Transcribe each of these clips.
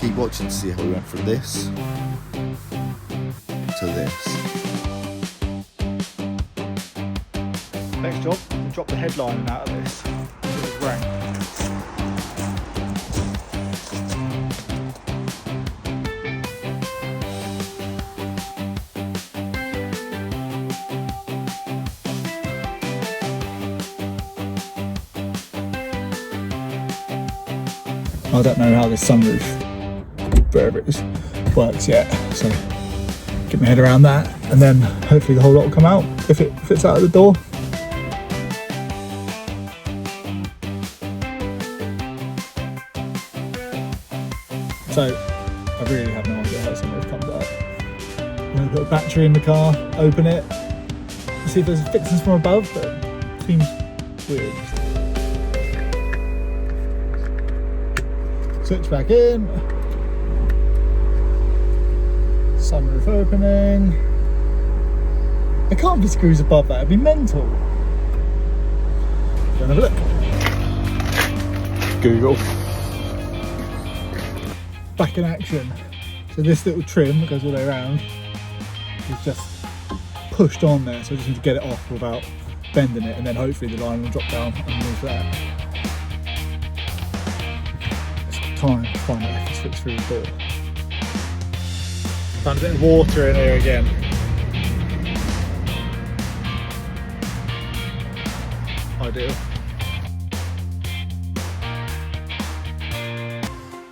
keep watching to see how we went from this to this. Next job, we'll drop the headlining out of this. It's rank. I don't know how this sunroof, wherever it is, works yet, so get my head around that, and then hopefully the whole lot will come out if it fits out of the door. So I really have no idea how the sunroof comes out. I'm going to put a battery in the car, open it, see if there's fixings from above, but it seems weird. Switch back in, sunroof opening. There can't be screws above that, it'd be mental. Go and have a look. Google. Back in action. So this little trim that goes all the way around is just pushed on there, so I just need to get it off without bending it, and then hopefully the line will drop down underneath that. Time to find out if it's fits through the door. Found a bit of water in here again. Ideal.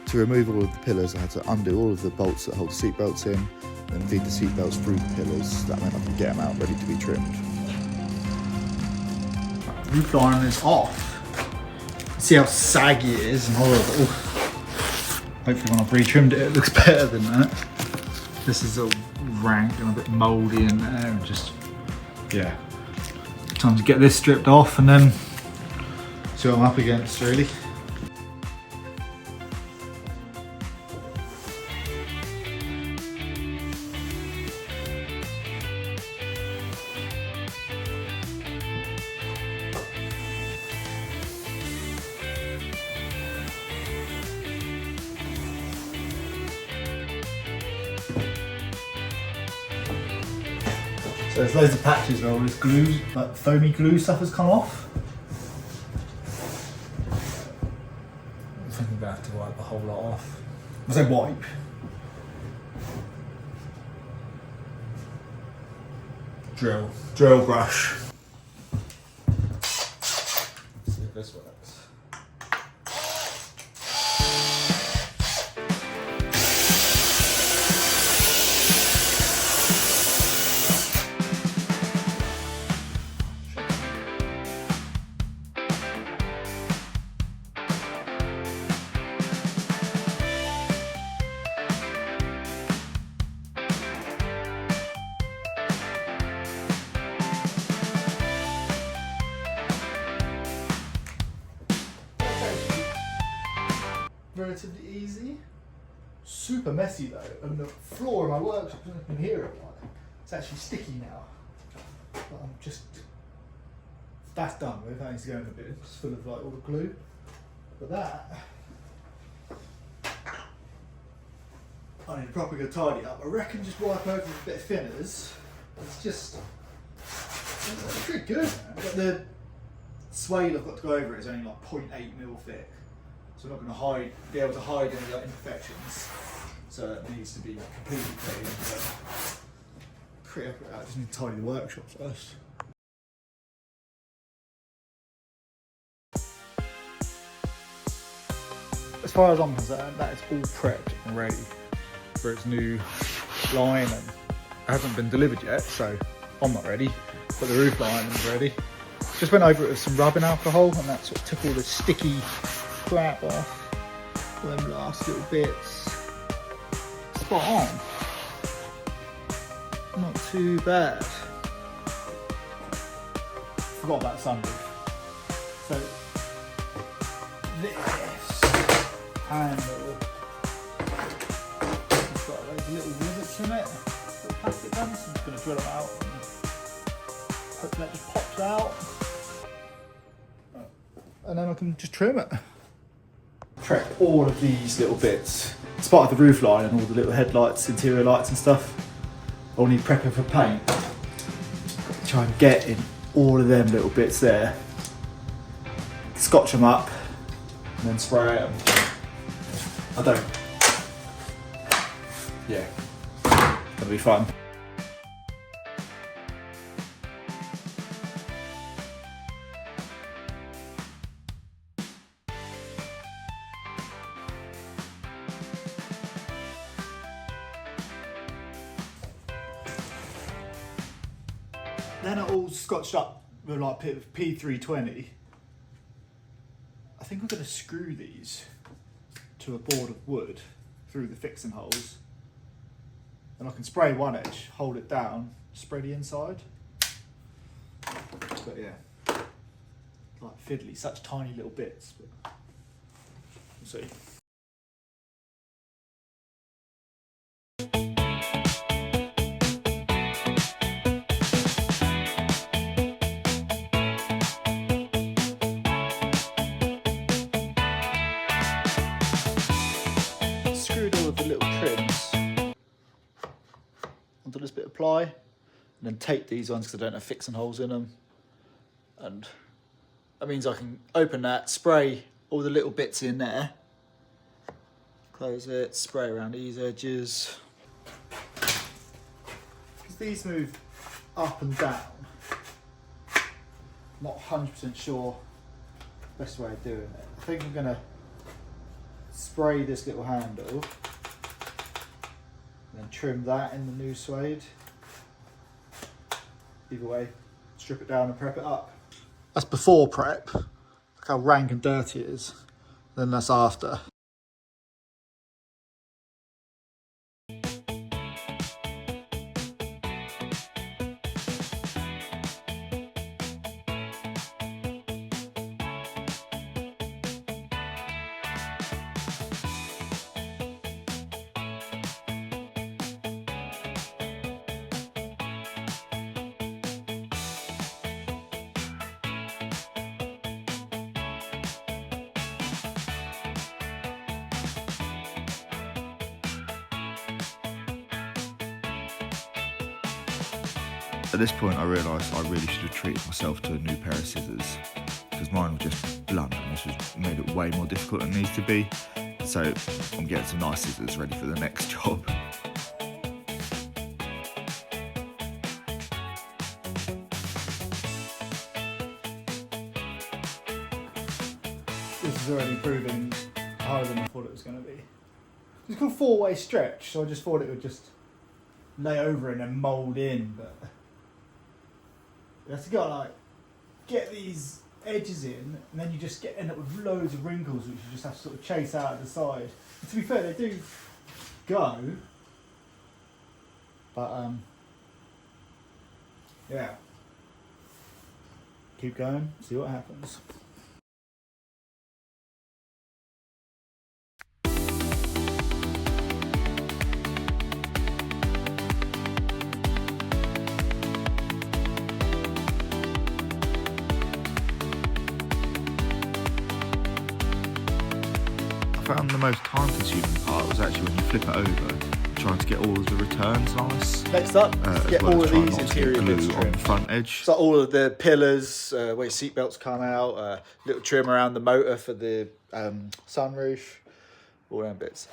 To remove all of the pillars, I had to undo all of the bolts that hold the seat belts in, then feed the seat belts through the pillars. That meant I could get them out ready to be trimmed. Roof line is off. See how saggy it is and horrible. Hopefully when I've retrimmed it, it looks better than that. This is all rank and a bit mouldy in there, and just, yeah. Time to get this stripped off and then see what I'm up against, really. So there's loads of patches where all this glue, like foamy glue stuff has come off. I think I'm going to have to wipe the whole lot off. I say wipe. Drill brush. Let's see if this works. Relatively easy. Super messy though, and the floor of my workshop, I don't know if you can hear it, like, it's actually sticky now. But I'm just, that's done with, that needs to go in the bin, it's full of like all the glue. But that, I need to properly go tidy up. I reckon just wipe over with a bit of thinners. It's just, it's pretty good, man. But the suede I've got to go over it is only like 0.8mm thick. So I'm not going to be able to hide any like imperfections. So it needs to be completely clean. Pretty up with that. I just need to tidy the workshop first. As far as I'm concerned, that is all prepped and ready for its new line, and it hasn't been delivered yet, so I'm not ready. But the roof line is ready. Just went over it with some rubbing alcohol, and that sort of took all the sticky crap off. Them last little bits. Spot on. Not too bad. Forgot about sunroof. So this handle, it's got those little rivets in it, little plastic ones. I'm just going to drill them out. Hope that just pops out, and then I can just trim it. Prep all of these little bits It's part of the roof line and all the little headlights, interior lights and stuff. I'll need prepping for paint. Got to try and get in all of them little bits there. Scotch them up and then spray them. I don't. Yeah. That'll be fun. Then it all scotched up with like P320. I think I'm going to screw these to a board of wood through the fixing holes. And I can spray one edge, hold it down, spray the inside. But yeah, like fiddly, such tiny little bits. But we'll see. Screwed all of the little trims onto this bit of ply, and then tape these ones because I don't have fixing holes in them. And that means I can open that, spray all the little bits in there, close it, spray around these edges. Because these move up and down, I'm not 100% sure the best way of doing it. I think I'm going to spray this little handle, and then trim that in the new suede. Either way, strip it down and prep it up. That's before prep. Look how rank and dirty it is. Then that's after. At this point I realised I really should have treated myself to a new pair of scissors, because mine were just blunt and this has made it way more difficult than it needs to be. So I'm getting some nice scissors ready for the next job. This is already proving harder than I thought it was going to be. It's called four-way stretch, so I just thought it would just lay over and then mould in, but you have to go like get these edges in, and then you just end up with loads of wrinkles which you just have to sort of chase out of the side. And to be fair, they do go, but yeah, keep going, see what happens. I found the most time-consuming part was actually when you flip it over, trying to get all of the returns nice. Next up, get all of these interior bits glue on trimmed. the front edge. So all of the pillars, where your seatbelts come out, little trim around the motor for the sunroof, all them bits.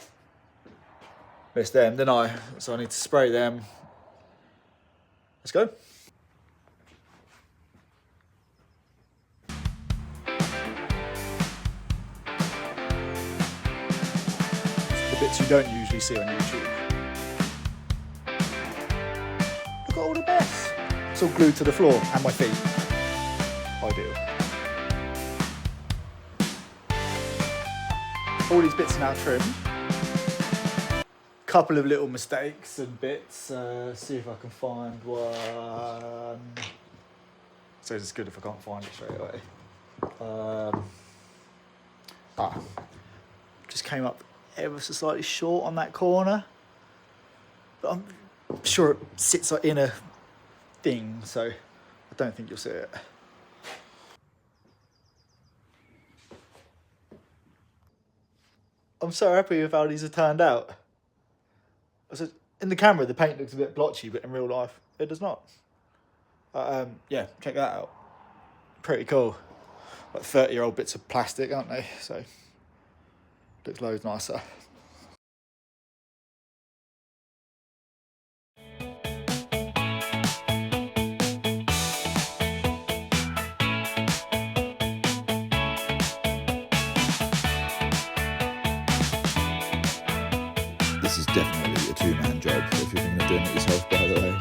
Missed them, didn't I? So I need to spray them. Let's go. The bits you don't usually see on YouTube. Look at all the bits. It's all glued to the floor and my feet. Ideal. All these bits are now trimmed. Couple of little mistakes and bits. See if I can find one. So it's good if I can't find it straight away. Just came up ever so slightly short on that corner, but I'm sure it sits in a thing, so I don't think you'll see it. I'm so happy with how these have turned out. I said, in the camera, the paint looks a bit blotchy, but in real life, it does not. Yeah, check that out. Pretty cool. Like 30-year-old bits of plastic, aren't they? So, looks loads nicer. This is definitely a two-man job if you're thinking of doing it yourself, by the way.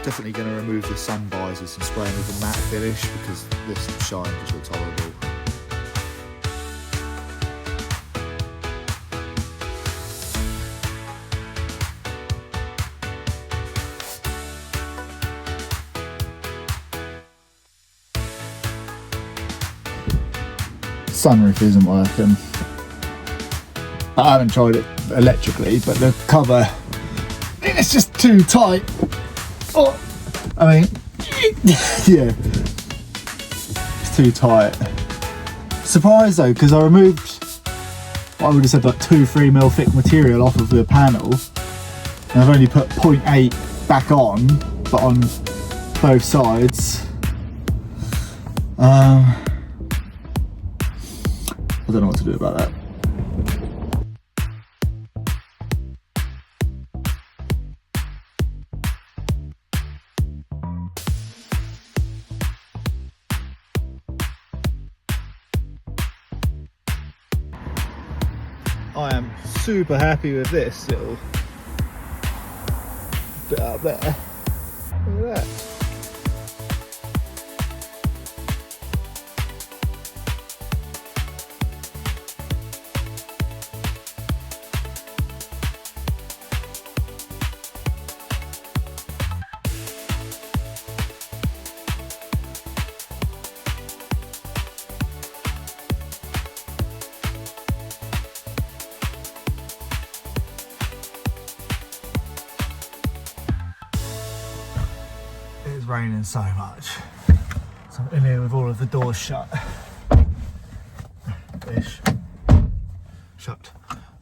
Definitely going to remove the sun visors and spray them with a matte finish because this shine just looks horrible. Sunroof isn't working. I haven't tried it electrically, but the cover, it's just too tight. Oh, I mean, yeah, it's too tight. Surprised though, because I removed what I would have said like 2-3 mil thick material off of the panel, and I've only put 0.8 back on, but on both sides. I don't know what to do about that. I am super happy with this little bit up there. Look at that. It's raining so much, so I'm in here with all of the doors shut, ish, shut,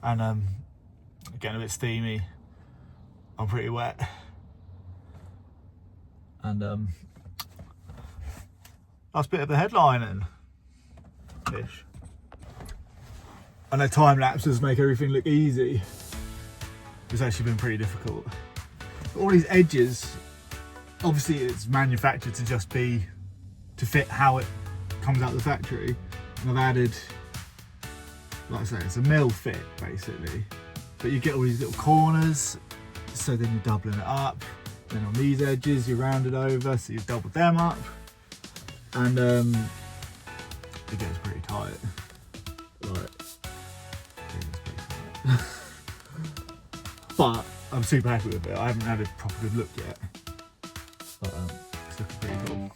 and getting a bit steamy. I'm pretty wet, and last bit of the headlining, ish. I know time lapses make everything look easy. It's actually been pretty difficult. All these edges, obviously it's manufactured to just be to fit how it comes out of the factory, and I've added, like I say, it's a mill fit basically, but you get all these little corners, so then you're doubling it up, then on these edges you round it over, so you double them up, and it gets pretty tight. Like, but I'm super happy with it. I haven't had a proper good look yet, but it's looking pretty cool.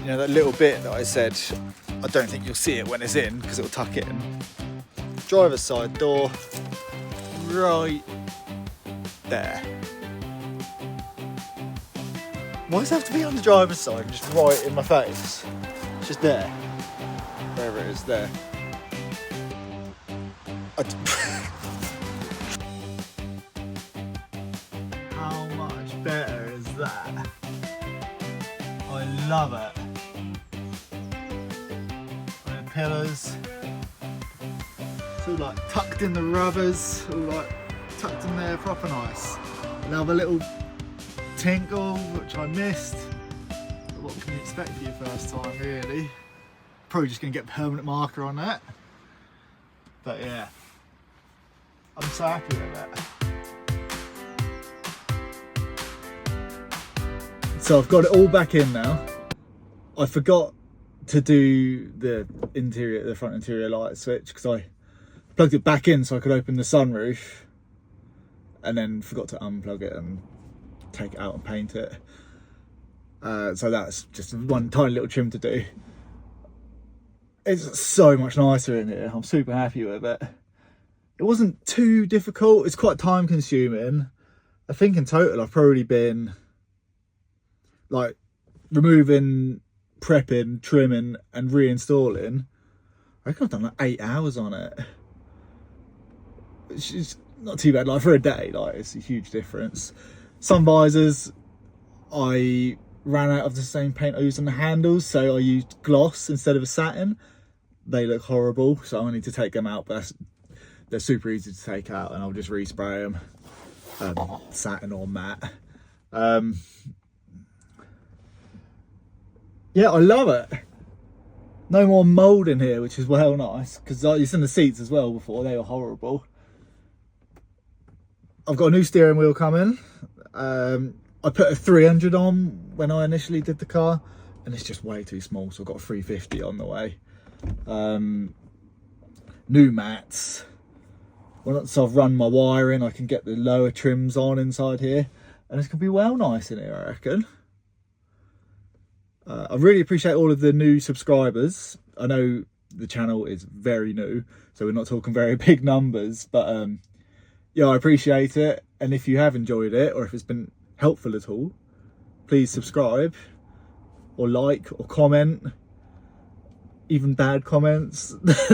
You know that little bit that I said, I don't think you'll see it when it's in because it'll tuck in. Driver's side door, right there. Why does it have to be on the driver's side, just right in my face? It's just there. Wherever it is, there. How much better is that? I love it. And the pillars. It's all like tucked in the rubbers, all like tucked in there, proper nice. Another little tinkle, which I missed. What can you expect for your first time, really? Probably just gonna get permanent marker on that. But yeah, I'm so happy with it. So I've got it all back in now. I forgot to do the front interior light switch because I plugged it back in so I could open the sunroof, and then forgot to unplug it and take it out and paint it. So that's just one tiny little trim to do. It's so much nicer in here. I'm super happy with it. It wasn't too difficult. It's quite time consuming. I think in total I've probably been like removing, prepping, trimming and reinstalling. I reckon I've done like 8 hours on it. Which is not too bad. Like for a day, like it's a huge difference. Sun visors, I ran out of the same paint I used on the handles, so I used gloss instead of a satin. They look horrible, so I need to take them out, but they're super easy to take out, and I'll just respray them, satin or matte. Yeah, I love it. No more mould in here, which is well nice, because I used in the seats as well before, they were horrible. I've got a new steering wheel coming. I put a 300 on when I initially did the car, and it's just way too small, so I've got a 350 on the way. New mats. Once I've run my wiring, I can get the lower trims on inside here, and it's going to be well nice in here, I reckon. I really appreciate all of the new subscribers. I know the channel is very new, so we're not talking very big numbers, but yeah, I appreciate it. And if you have enjoyed it, or if it's been helpful at all, please subscribe or like or comment, even bad comments. Because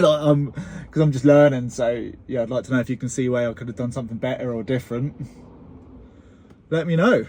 I'm just learning, so yeah, I'd like to know if you can see where I could have done something better or different. Let me know.